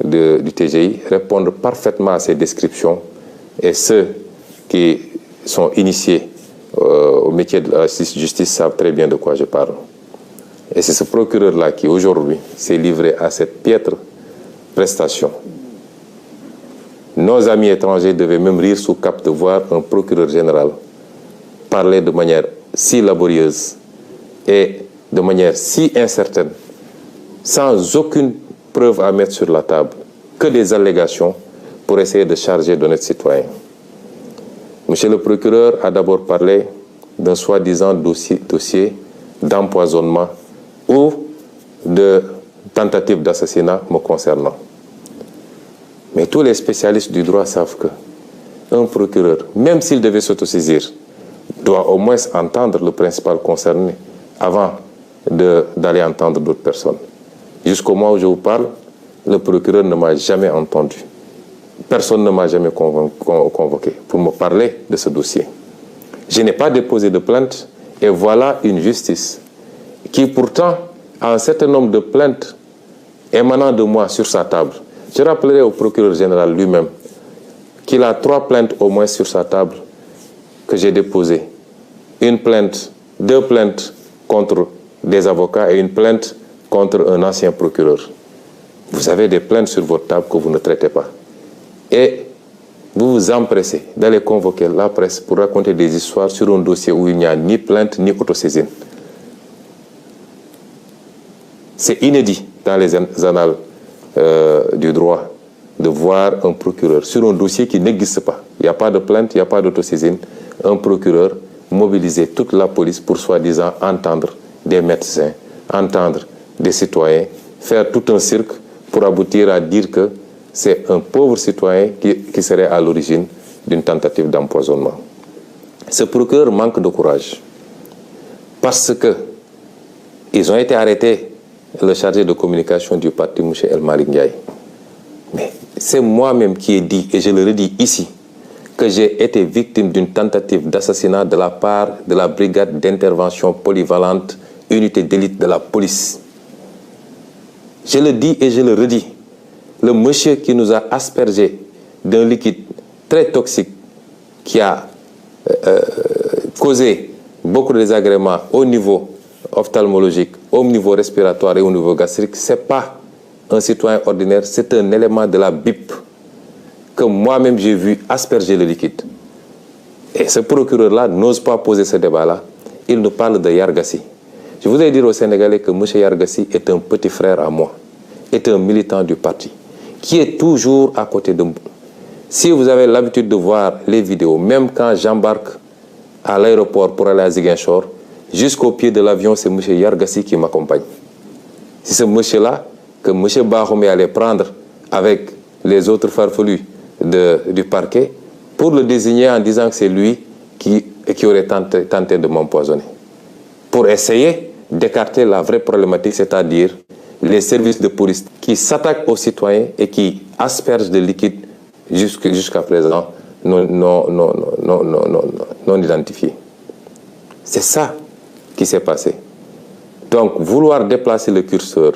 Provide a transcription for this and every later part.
du TGI répondent parfaitement à ces descriptions et ceux qui sont initiés au métier de la justice savent très bien de quoi je parle. Et c'est ce procureur-là qui aujourd'hui s'est livré à cette piètre prestation. Nos amis étrangers devaient même rire sous cap de voir un procureur général parler de manière si laborieuse et de manière si incertaine, sans aucune preuve à mettre sur la table, que des allégations pour essayer de charger d'honnêtes citoyens. Monsieur le procureur a d'abord parlé d'un soi-disant dossier d'empoisonnement ou de tentative d'assassinat me concernant. Mais tous les spécialistes du droit savent qu'un procureur, même s'il devait s'autosaisir, doit au moins entendre le principal concerné avant d'aller entendre d'autres personnes. Jusqu'au moment où je vous parle, le procureur ne m'a jamais entendu. Personne ne m'a jamais convoqué pour me parler de ce dossier. Je n'ai pas déposé de plainte et voilà une justice qui pourtant a un certain nombre de plaintes émanant de moi sur sa table. Je rappellerai au procureur général lui-même qu'il a 3 plaintes au moins sur sa table que j'ai déposées. Une plainte, 2 plaintes contre des avocats et une plainte contre un ancien procureur. Vous avez des plaintes sur votre table que vous ne traitez pas. Et vous vous empressez d'aller convoquer la presse pour raconter des histoires sur un dossier où il n'y a ni plainte ni autosaisine. C'est inédit dans les annales du droit de voir un procureur sur un dossier qui n'existe pas. Il n'y a pas de plainte, il n'y a pas d'autosaisine. Un procureur mobiliser toute la police pour soi-disant entendre des médecins, entendre des citoyens, faire tout un cirque pour aboutir à dire que c'est un pauvre citoyen qui serait à l'origine d'une tentative d'empoisonnement. Ce procureur manque de courage parce que ils ont été arrêtés, le chargé de communication du parti, M. El Malick Ndiaye. Mais c'est moi-même qui ai dit, et je le redis ici, que j'ai été victime d'une tentative d'assassinat de la part de la brigade d'intervention polyvalente, unité d'élite de la police. Je le dis et je le redis. Le monsieur qui nous a aspergé d'un liquide très toxique qui a causé beaucoup de désagréments au niveau ophtalmologique, au niveau respiratoire et au niveau gastrique, ce n'est pas un citoyen ordinaire, c'est un élément de la BIP que moi-même j'ai vu asperger le liquide. Et ce procureur-là n'ose pas poser ce débat-là. Il nous parle de Yargassi. Je voudrais dire aux Sénégalais que M. Yargassi est un petit frère à moi, est un militant du parti, qui est toujours à côté de moi. Si vous avez l'habitude de voir les vidéos, même quand j'embarque à l'aéroport pour aller à Ziguinchor, jusqu'au pied de l'avion, c'est M. Yargassi qui m'accompagne. C'est ce monsieur-là que M. Bahoumé allait prendre avec les autres farfelus du parquet pour le désigner en disant que c'est lui qui aurait tenté de m'empoisonner. Pour essayer d'écarter la vraie problématique, c'est-à-dire les services de police qui s'attaquent aux citoyens et qui aspergent de liquide jusqu'à présent non identifiés. C'est ça qui s'est passé. Donc, vouloir déplacer le curseur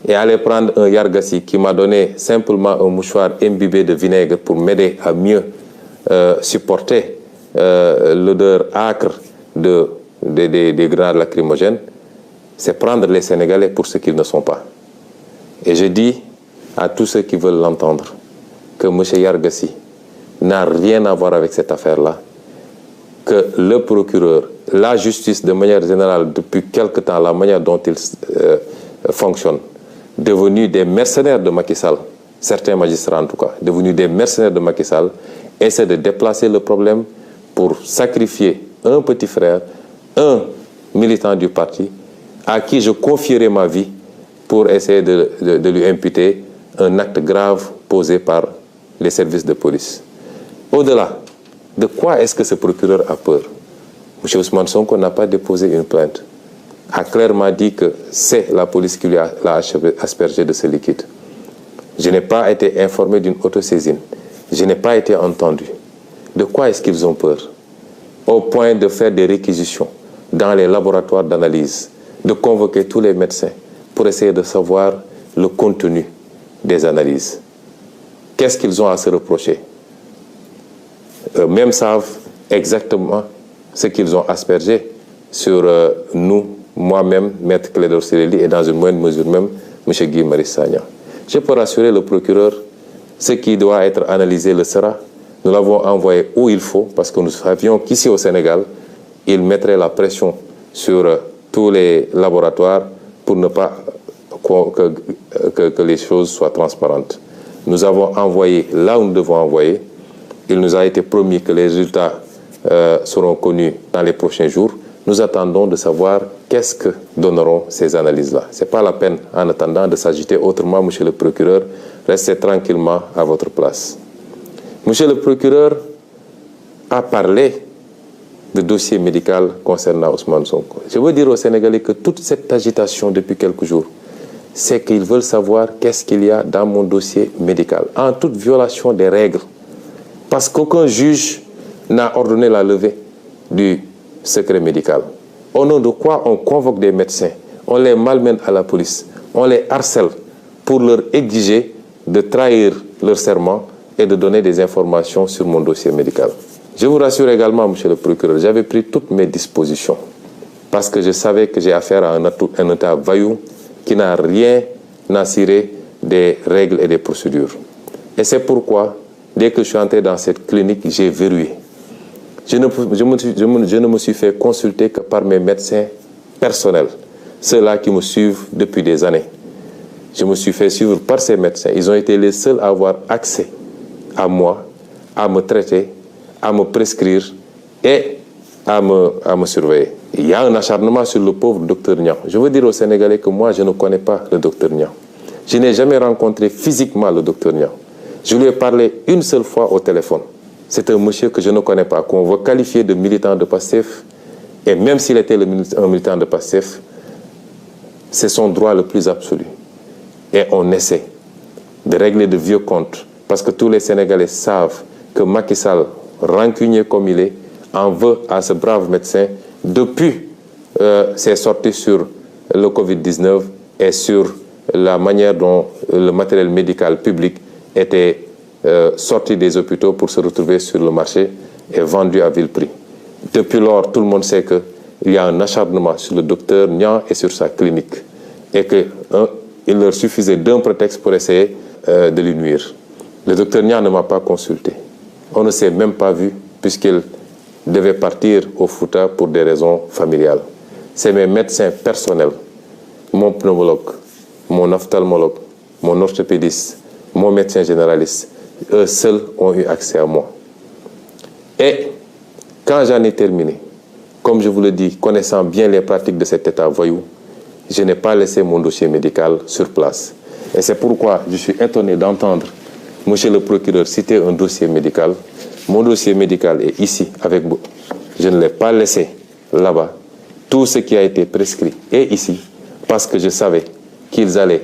et aller prendre un Yargassi qui m'a donné simplement un mouchoir imbibé de vinaigre pour m'aider à mieux supporter l'odeur âcre des grenades lacrymogènes, c'est prendre les Sénégalais pour ce qu'ils ne sont pas. Et je dis à tous ceux qui veulent l'entendre que M. Yargassi n'a rien à voir avec cette affaire-là, que le procureur, la justice de manière générale, depuis quelque temps, la manière dont il fonctionne, devenus des mercenaires de Macky Sall, certains magistrats en tout cas, devenus des mercenaires de Macky Sall, essaient de déplacer le problème pour sacrifier un petit frère, un militant du parti, à qui je confierai ma vie pour essayer de lui imputer un acte grave posé par les services de police. Au-delà, de quoi est-ce que ce procureur a peur? M. Ousmane Sonko n'a pas déposé une plainte, a clairement dit que c'est la police qui l'a aspergé de ce liquide. Je n'ai pas été informé d'une autosaisine. Je n'ai pas été entendu. De quoi est-ce qu'ils ont peur? Au point de faire des réquisitions dans les laboratoires d'analyse, de convoquer tous les médecins pour essayer de savoir le contenu des analyses. Qu'est-ce qu'ils ont à se reprocher? Eux-mêmes savent exactement ce qu'ils ont aspergé sur nous, moi-même, Maître Clédor Ciré Ly, et dans une moindre mesure même, M. Guy Marius Sagna. Je peux rassurer le procureur, ce qui doit être analysé le sera. Nous l'avons envoyé où il faut, parce que nous savions qu'ici au Sénégal, il mettrait la pression sur tous les laboratoires pour ne pas que les choses soient transparentes. Nous avons envoyé là où nous devons envoyer. Il nous a été promis que les résultats seront connus dans les prochains jours. Nous attendons de savoir qu'est-ce que donneront ces analyses-là. Ce n'est pas la peine, en attendant, de s'agiter autrement, monsieur le procureur. Restez tranquillement à votre place. Monsieur le procureur a parlé de dossier médical concernant Ousmane Sonko. Je veux dire aux Sénégalais que toute cette agitation depuis quelques jours, c'est qu'ils veulent savoir qu'est-ce qu'il y a dans mon dossier médical, en toute violation des règles. Parce qu'aucun juge n'a ordonné la levée du secret médical. Au nom de quoi on convoque des médecins, on les malmène à la police, on les harcèle pour leur exiger de trahir leur serment et de donner des informations sur mon dossier médical. Je vous rassure également, monsieur le procureur, j'avais pris toutes mes dispositions parce que je savais que j'ai affaire à un État vaillou qui n'a rien à cirer des règles et des procédures. Et c'est pourquoi, dès que je suis entré dans cette clinique, j'ai verrouillé. Je ne me suis fait consulter que par mes médecins personnels, ceux-là qui me suivent depuis des années. Je me suis fait suivre par ces médecins. Ils ont été les seuls à avoir accès à moi, à me traiter, à me prescrire et à me surveiller. Il y a un acharnement sur le pauvre docteur Niang. Je veux dire aux Sénégalais que moi, je ne connais pas le docteur Niang. Je n'ai jamais rencontré physiquement le docteur Niang. Je lui ai parlé une seule fois au téléphone. C'est un monsieur que je ne connais pas, qu'on veut qualifier de militant de PASTEF. Et même s'il était un militant de PASTEF, c'est son droit le plus absolu. Et on essaie de régler de vieux comptes. Parce que tous les Sénégalais savent que Macky Sall, rancunier comme il est, en veut à ce brave médecin depuis ses sorties sur le Covid-19 et sur la manière dont le matériel médical public était sorti des hôpitaux pour se retrouver sur le marché et vendu à vil prix. Depuis lors, tout le monde sait qu'il y a un acharnement sur le docteur Niang et sur sa clinique et qu'il leur suffisait d'un prétexte pour essayer de lui nuire. Le docteur Niang ne m'a pas consulté. On ne s'est même pas vu puisqu'il devait partir au Fouta pour des raisons familiales. C'est mes médecins personnels, mon pneumologue, mon ophtalmologue, mon orthopédiste, mon médecin généraliste, eux seuls ont eu accès à moi. Et quand j'en ai terminé, comme je vous le dis, connaissant bien les pratiques de cet État voyou, je n'ai pas laissé mon dossier médical sur place. Et c'est pourquoi je suis étonné d'entendre monsieur le procureur citer un dossier médical. Mon dossier médical est ici avec vous. Je ne l'ai pas laissé là-bas. Tout ce qui a été prescrit est ici parce que je savais qu'ils allaient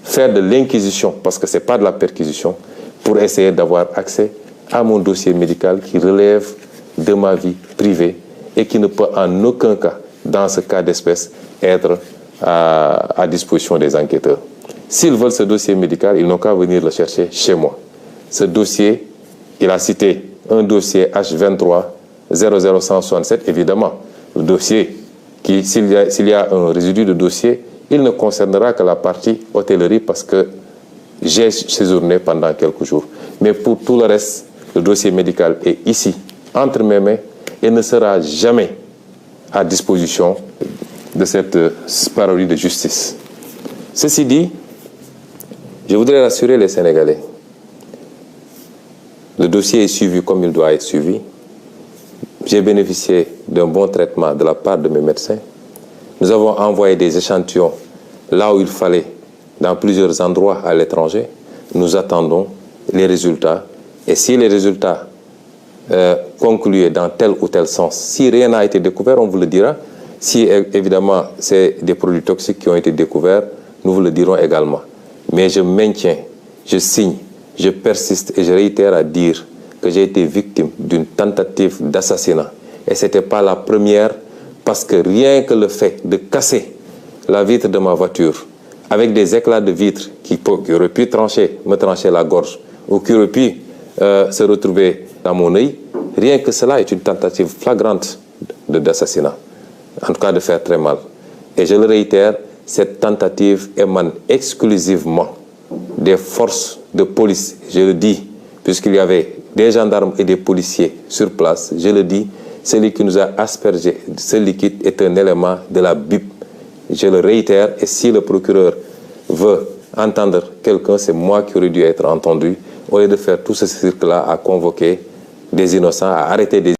faire de l'inquisition, parce que ce n'est pas de la perquisition, pour essayer d'avoir accès à mon dossier médical qui relève de ma vie privée et qui ne peut en aucun cas, dans ce cas d'espèce, être à disposition des enquêteurs. S'ils veulent ce dossier médical, ils n'ont qu'à venir le chercher chez moi. Ce dossier, il a cité un dossier H23 00167, évidemment. Le dossier, s'il y a un résidu de dossier, il ne concernera que la partie hôtellerie parce que j'ai séjourné pendant quelques jours. Mais pour tout le reste, le dossier médical est ici, entre mes mains, et ne sera jamais à disposition de cette parodie de justice. Ceci dit, je voudrais rassurer les Sénégalais. Le dossier est suivi comme il doit être suivi. J'ai bénéficié d'un bon traitement de la part de mes médecins. Nous avons envoyé des échantillons là où il fallait, dans plusieurs endroits à l'étranger. Nous attendons les résultats. Et si les résultats concluaient dans tel ou tel sens, si rien n'a été découvert, on vous le dira. Si évidemment c'est des produits toxiques qui ont été découverts, nous vous le dirons également. Mais je maintiens, je signe, je persiste et je réitère à dire que j'ai été victime d'une tentative d'assassinat. Et ce n'était pas la première, parce que rien que le fait de casser la vitre de ma voiture avec des éclats de vitres qui auraient pu me trancher la gorge, ou qui auraient pu se retrouver dans mon œil, rien que cela est une tentative flagrante d'assassinat, en tout cas de faire très mal. Et je le réitère, cette tentative émane exclusivement des forces de police, je le dis, puisqu'il y avait des gendarmes et des policiers sur place, je le dis, celui qui nous a aspergé ce liquide est un élément de la BIP. Je le réitère, et si le procureur veut entendre quelqu'un, c'est moi qui aurais dû être entendu, au lieu de faire tout ce cirque-là à convoquer des innocents, à arrêter des